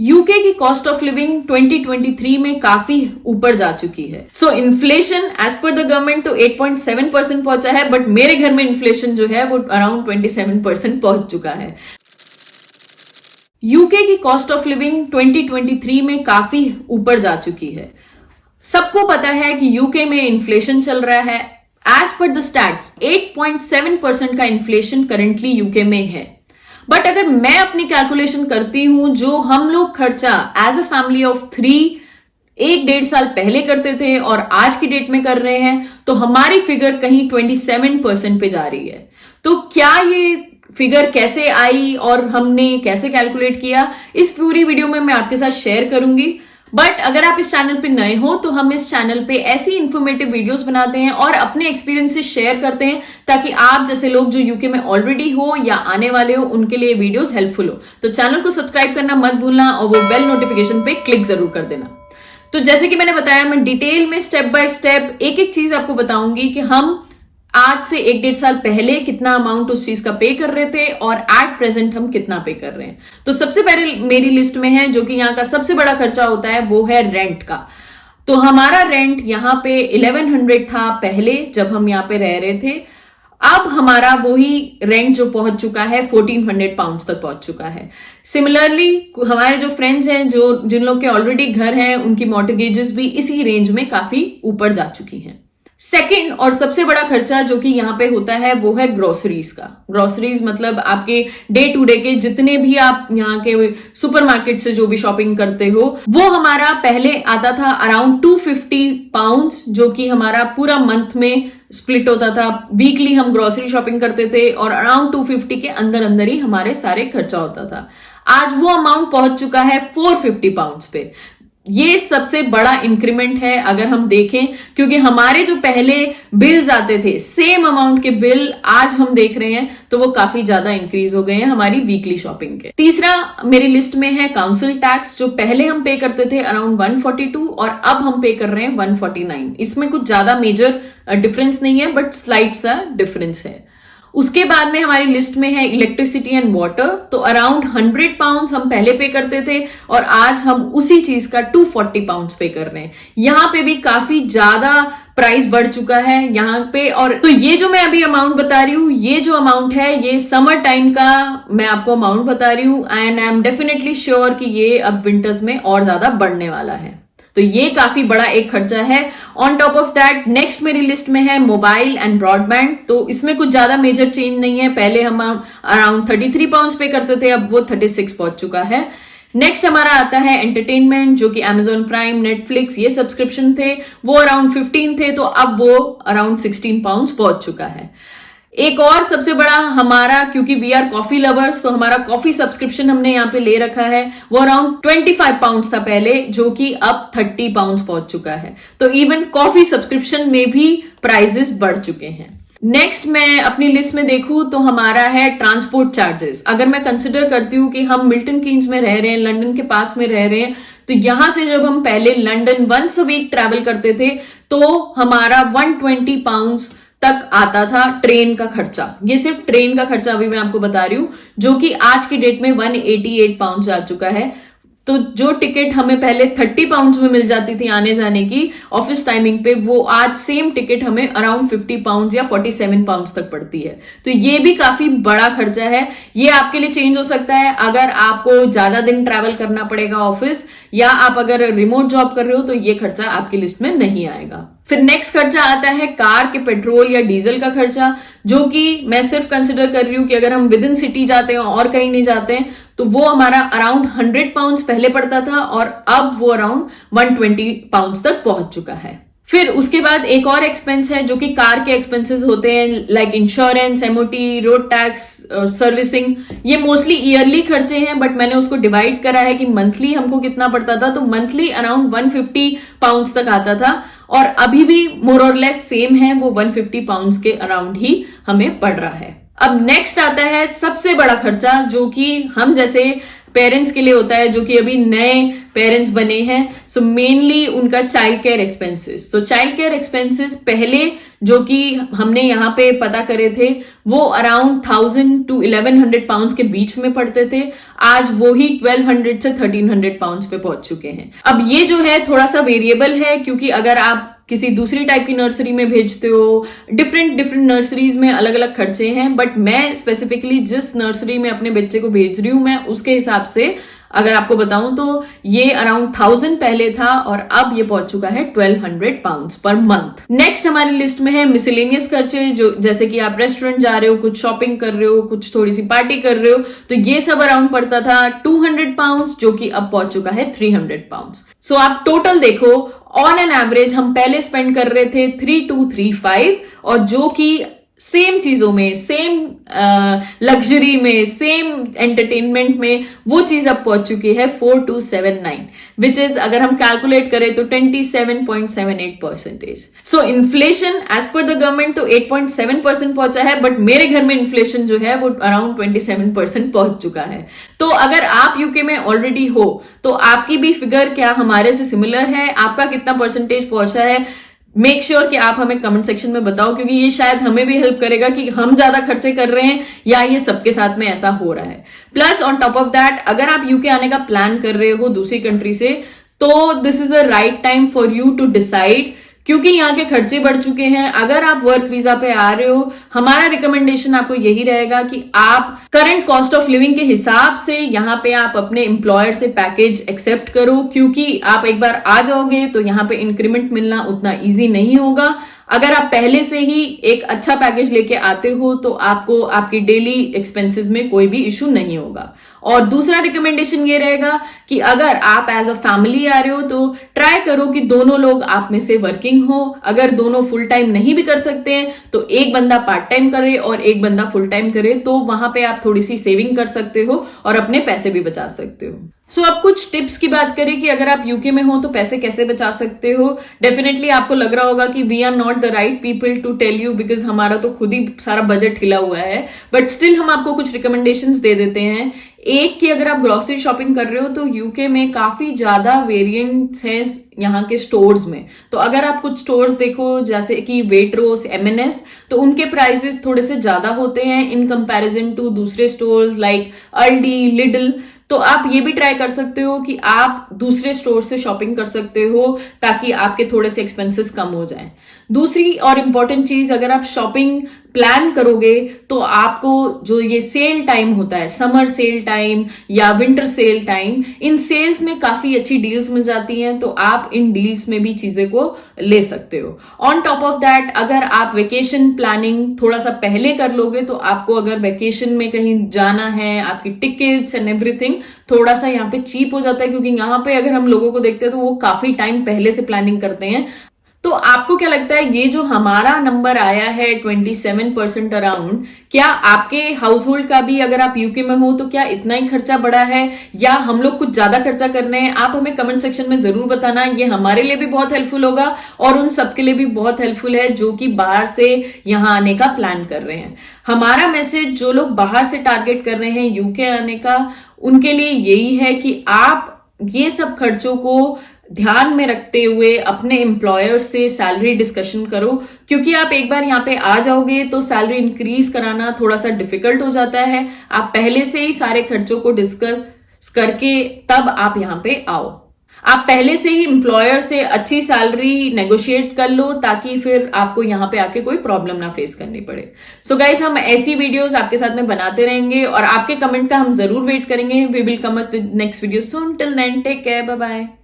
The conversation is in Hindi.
यूके की कॉस्ट ऑफ लिविंग 2023 में काफी ऊपर जा चुकी है। So inflation as per the government तो 8.7% पहुंचा है, बट मेरे घर में इन्फ्लेशन जो है वो अराउंड 27% पहुंच चुका है। यूके की कॉस्ट ऑफ लिविंग 2023 में काफी ऊपर जा चुकी है। सबको पता है कि यूके में इन्फ्लेशन चल रहा है। एज पर द स्टैट्स 8.7% का इन्फ्लेशन करेंटली यूके में है। बट अगर मैं अपनी कैलकुलेशन करती हूं, जो हम लोग खर्चा एज अ फैमिली ऑफ 3 1-1.5 साल पहले करते थे और आज की डेट में कर रहे हैं, तो हमारी फिगर कहीं 27% पे जा रही है। तो क्या ये फिगर कैसे आई और हमने कैसे कैलकुलेट किया, इस पूरी वीडियो में मैं आपके साथ शेयर करूंगी। बट अगर आप इस चैनल पे नए हो तो हम इस चैनल पे ऐसी इंफॉर्मेटिव वीडियोस बनाते हैं और अपने एक्सपीरियंसेस शेयर करते हैं, ताकि आप जैसे लोग जो यूके में ऑलरेडी हो या आने वाले हो उनके लिए वीडियोस हेल्पफुल हो। तो चैनल को सब्सक्राइब करना मत भूलना और वो बेल नोटिफिकेशन पे क्लिक जरूर कर देना। तो जैसे कि मैंने बताया, मैं डिटेल में स्टेप बाय स्टेप एक एक चीज आपको बताऊंगी कि हम आज से 1-1.5 साल पहले कितना अमाउंट उस चीज का पे कर रहे थे और एट प्रेजेंट हम कितना पे कर रहे हैं। तो सबसे पहले मेरी लिस्ट में है, जो कि यहाँ का सबसे बड़ा खर्चा होता है, वो है रेंट का। तो हमारा रेंट यहाँ पे 1100 था पहले जब हम यहाँ पे रह रहे थे। अब हमारा वही रेंट जो पहुंच चुका है 1400 पाउंड तक पहुंच चुका है। सिमिलरली हमारे जो फ्रेंड्स हैं, जो जिन लोग के ऑलरेडी घर हैं, उनकी मॉर्टगेजेस भी इसी रेंज में काफी ऊपर जा चुकी हैं। सेकंड और सबसे बड़ा खर्चा जो कि यहाँ पे होता है वो है ग्रोसरीज का। ग्रोसरीज मतलब आपके डे टू डे के जितने भी आप यहाँ के सुपरमार्केट से जो भी शॉपिंग करते हो, वो हमारा पहले आता था अराउंड 250 पाउंड्स, जो कि हमारा पूरा मंथ में स्प्लिट होता था। वीकली हम ग्रोसरी शॉपिंग करते थे और अराउंड 250 के अंदर अंदर ही हमारे सारे खर्चा होता था। आज वो अमाउंट पहुंच चुका है 450 पाउंड्स पे। ये सबसे बड़ा इंक्रीमेंट है अगर हम देखें, क्योंकि हमारे जो पहले बिल्स आते थे सेम अमाउंट के बिल आज हम देख रहे हैं, तो वो काफी ज्यादा इंक्रीज हो गए हैं हमारी वीकली शॉपिंग के। तीसरा मेरी लिस्ट में है काउंसिल टैक्स, जो पहले हम पे करते थे अराउंड 142 और अब हम पे कर रहे हैं 149। इसमें कुछ ज्यादा मेजर डिफरेंस नहीं है, बट स्लाइट सा डिफरेंस है। उसके बाद में हमारी लिस्ट में है इलेक्ट्रिसिटी एंड वाटर। तो अराउंड 100 पाउंड्स हम पहले पे करते थे और आज हम उसी चीज का 240 पाउंड्स पे कर रहे हैं। यहाँ पे भी काफी ज्यादा प्राइस बढ़ चुका है यहाँ पे। और तो ये जो मैं अभी अमाउंट बता रही हूँ, ये जो अमाउंट है ये समर टाइम का मैं आपको अमाउंट बता रही हूँ, and I am definitely sure कि ये अब विंटर्स में और ज्यादा बढ़ने वाला है। तो ये काफी बड़ा एक खर्चा है। On top of that next मेरी लिस्ट में है मोबाइल एंड ब्रॉडबैंड। तो इसमें कुछ ज्यादा मेजर चेंज नहीं है। पहले हम अराउंड 33 पाउंड्स पे करते थे, अब वो 36 पहुंच चुका है। नेक्स्ट हमारा आता है एंटरटेनमेंट, जो कि Amazon प्राइम, नेटफ्लिक्स, ये सब्सक्रिप्शन थे, वो अराउंड 15 थे, तो अब वो अराउंड 16 पाउंड्स पहुंच चुका है। एक और सबसे बड़ा हमारा, क्योंकि वी आर कॉफी लवर्स, तो हमारा कॉफी सब्सक्रिप्शन हमने यहाँ पे ले रखा है, वो अराउंड 25 पाउंड्स था पहले, जो कि अब 30 पाउंड्स पहुंच चुका है। तो इवन कॉफी सब्सक्रिप्शन में भी प्राइजेस बढ़ चुके हैं। नेक्स्ट मैं अपनी लिस्ट में देखूं तो हमारा है ट्रांसपोर्ट चार्जेस। अगर मैं कंसिडर करती हूँ कि हम मिल्टन कीन्स में रह रहे हैं, लंदन के पास में रह रहे हैं, तो यहां से जब हम पहले London once a week travel करते थे, तो हमारा 120 पाउंड्स तक आता था ट्रेन का खर्चा। ये सिर्फ ट्रेन का खर्चा अभी मैं आपको बता रही हूं, जो कि आज की डेट में 188 पाउंड आ चुका है। तो जो टिकट हमें पहले 30 पाउंड्स में मिल जाती थी आने जाने की ऑफिस टाइमिंग पे, वो आज सेम टिकट हमें अराउंड 50 पाउंड्स या 47 पाउंड्स तक पड़ती है। तो ये भी काफी बड़ा खर्चा है। ये आपके लिए चेंज हो सकता है अगर आपको ज्यादा दिन ट्रैवल करना पड़ेगा ऑफिस, या आप अगर रिमोट जॉब कर रहे हो तो ये खर्चा आपकी लिस्ट में नहीं आएगा। फिर नेक्स्ट खर्चा आता है कार के पेट्रोल या डीजल का खर्चा, जो कि मैं सिर्फ कंसिडर कर रही हूँ कि अगर हम विद इन सिटी जाते हैं और कहीं नहीं जाते हैं, तो वो हमारा अराउंड 100 पाउंड्स पहले पड़ता था और अब वो अराउंड 120 पाउंड्स तक पहुंच चुका है। फिर उसके बाद एक और एक्सपेंस है जो कि कार के एक्सपेंसेस होते हैं, like insurance, MOT, road tax और सर्विसिंग। ये मोस्टली ईयरली खर्चे हैं, बट मैंने उसको डिवाइड करा है कि मंथली हमको कितना पड़ता था। तो मंथली अराउंड 150 पाउंड्स तक आता था और अभी भी मोर और लेस सेम है, वो 150 पाउंड्स के अराउंड ही हमें पड़ रहा है। अब नेक्स्ट आता है सबसे बड़ा खर्चा, जो कि हम जैसे पेरेंट्स के लिए होता है जो कि अभी नए पेरेंट्स बने हैं। सो मेनली उनका चाइल्ड केयर एक्सपेंसेस। तो चाइल्ड केयर एक्सपेंसेस पहले जो कि हमने यहाँ पे पता करे थे वो अराउंड 1000 to 1100 पाउंड्स के बीच में पड़ते थे। आज वो ही 1200 से 1300 पाउंड्स पे पहुंच चुके हैं। अब ये जो है थोड़ा सा वेरिएबल है, क्योंकि अगर आप किसी दूसरी टाइप की नर्सरी में भेजते हो, डिफरेंट नर्सरीज में अलग अलग खर्चे हैं, बट मैं स्पेसिफिकली जिस नर्सरी में अपने बच्चे को भेज रही हूं मैं उसके हिसाब से अगर आपको बताऊं तो ये अराउंड 1000 पहले था और अब ये पहुंच चुका है 1200 पाउंड्स पर मंथ। नेक्स्ट हमारी लिस्ट में है मिसलेनियस खर्चे, जो जैसे कि आप रेस्टोरेंट जा रहे हो, कुछ शॉपिंग कर रहे हो, कुछ थोड़ी सी पार्टी कर रहे हो, तो ये सब अराउंड पड़ता था 200 पाउंड्स, जो कि अब पहुंच चुका है 300 पाउंड्स। सो आप टोटल देखो, ऑन एन एवरेज हम पहले स्पेंड कर रहे थे 3235, और जो कि सेम चीजों में, सेम लग्जरी में, सेम एंटरटेनमेंट में वो चीज अब पहुंच चुकी है 4279, विच इज अगर हम कैलकुलेट करें तो 27.78%। So inflation as per the government तो 8.7% पहुंचा है, बट मेरे घर में इन्फ्लेशन जो है वो अराउंड 27% पहुंच चुका है। तो अगर आप यूके में ऑलरेडी हो तो आपकी भी फिगर क्या हमारे से सिमिलर है, आपका कितना परसेंटेज पहुंचा है, मेक श्योर कि आप हमें कमेंट सेक्शन में बताओ, क्योंकि ये शायद हमें भी हेल्प करेगा कि हम ज्यादा खर्चे कर रहे हैं या ये सबके साथ में ऐसा हो रहा है। Plus on top of that, अगर आप यूके आने का प्लान कर रहे हो दूसरी कंट्री से, तो this is a right time for you to decide, क्योंकि यहाँ के खर्चे बढ़ चुके हैं। अगर आप वर्क वीजा पे आ रहे हो, हमारा रिकमेंडेशन आपको यही रहेगा कि आप करंट कॉस्ट ऑफ लिविंग के हिसाब से यहाँ पे आप अपने एम्प्लॉयर से पैकेज एक्सेप्ट करो, क्योंकि आप एक बार आ जाओगे तो यहाँ पे इंक्रीमेंट मिलना उतना इजी नहीं होगा। अगर आप पहले से ही एक अच्छा पैकेज लेके आते हो तो आपको आपकी डेली एक्सपेंसेस में कोई भी इश्यू नहीं होगा। और दूसरा रिकमेंडेशन ये रहेगा कि अगर आप एज अ फैमिली आ रहे हो तो ट्राई करो कि दोनों लोग आप में से वर्किंग हो। अगर दोनों फुल टाइम नहीं भी कर सकते हैं तो एक बंदा पार्ट टाइम करे और एक बंदा फुल टाइम करे, तो वहां पे आप थोड़ी सी सेविंग कर सकते हो और अपने पैसे भी बचा सकते हो। सो अब कुछ टिप्स की बात करें कि अगर आप यूके में हो तो पैसे कैसे बचा सकते हो। डेफिनेटली आपको लग रहा होगा कि we are not the right people to tell you, because हमारा तो खुद ही सारा बजट हिला हुआ है, बट स्टिल हम आपको कुछ रिकमेंडेशंस दे देते हैं। एक कि अगर आप ग्रोसरी शॉपिंग कर रहे हो तो यूके में काफी ज्यादा वेरिएंट्स हैं यहाँ के स्टोर्स में। तो अगर आप कुछ स्टोर्स देखो जैसे कि वेट्रोस, एमएनएस, तो उनके प्राइसेस थोड़े से ज्यादा होते हैं इन कंपैरिजन टू दूसरे स्टोर्स लाइक अल्डी, लिडल। तो आप ये भी ट्राई कर सकते हो कि आप दूसरे स्टोर से शॉपिंग कर सकते हो ताकि आपके थोड़े से एक्सपेंसेस कम हो जाएं। दूसरी और इम्पॉर्टेंट चीज, अगर आप शॉपिंग प्लान करोगे तो आपको जो ये सेल टाइम होता है, समर सेल टाइम या विंटर सेल टाइम, इन सेल्स में काफी अच्छी डील्स मिल जाती हैं, तो आप इन डील्स में भी चीजें को ले सकते हो। ऑन टॉप ऑफ दैट, अगर आप वेकेशन प्लानिंग थोड़ा सा पहले कर लोगे तो आपको अगर वेकेशन में कहीं जाना है, आपकी टिकट्स एंड एवरीथिंग थोड़ा सा यहाँ पे चीप हो जाता है, क्योंकि यहाँ पे अगर हम लोगों को देखते हैं तो वो काफी टाइम पहले से प्लानिंग करते हैं। तो आपको क्या लगता है ये जो हमारा नंबर आया है 27% अराउंड, क्या आपके हाउस होल्ड का भी, अगर आप यूके में हो तो क्या इतना ही खर्चा बढ़ा है या हम लोग कुछ ज्यादा खर्चा कर रहे हैं? आप हमें कमेंट सेक्शन में जरूर बताना। ये हमारे लिए भी बहुत हेल्पफुल होगा और उन सबके लिए भी बहुत हेल्पफुल है जो कि बाहर से यहाँ आने का प्लान कर रहे हैं। हमारा मैसेज जो लोग बाहर से टारगेट कर रहे हैं यूके आने का, उनके लिए यही है कि आप ये सब खर्चों को ध्यान में रखते हुए अपने एम्प्लॉयर से सैलरी डिस्कशन करो, क्योंकि आप एक बार यहाँ पे आ जाओगे तो सैलरी इंक्रीज कराना थोड़ा सा डिफिकल्ट हो जाता है। आप पहले से ही सारे खर्चों को डिस्कस करके तब आप यहाँ पे आओ। आप पहले से ही एम्प्लॉयर से अच्छी सैलरी नेगोशिएट कर लो ताकि फिर आपको यहाँ पे आके कोई प्रॉब्लम ना फेस करनी पड़े। सो गाइस, हम ऐसी वीडियोस आपके साथ में बनाते रहेंगे और आपके कमेंट का हम जरूर वेट करेंगे। We will come up with next video soon. Till then take care, bye bye.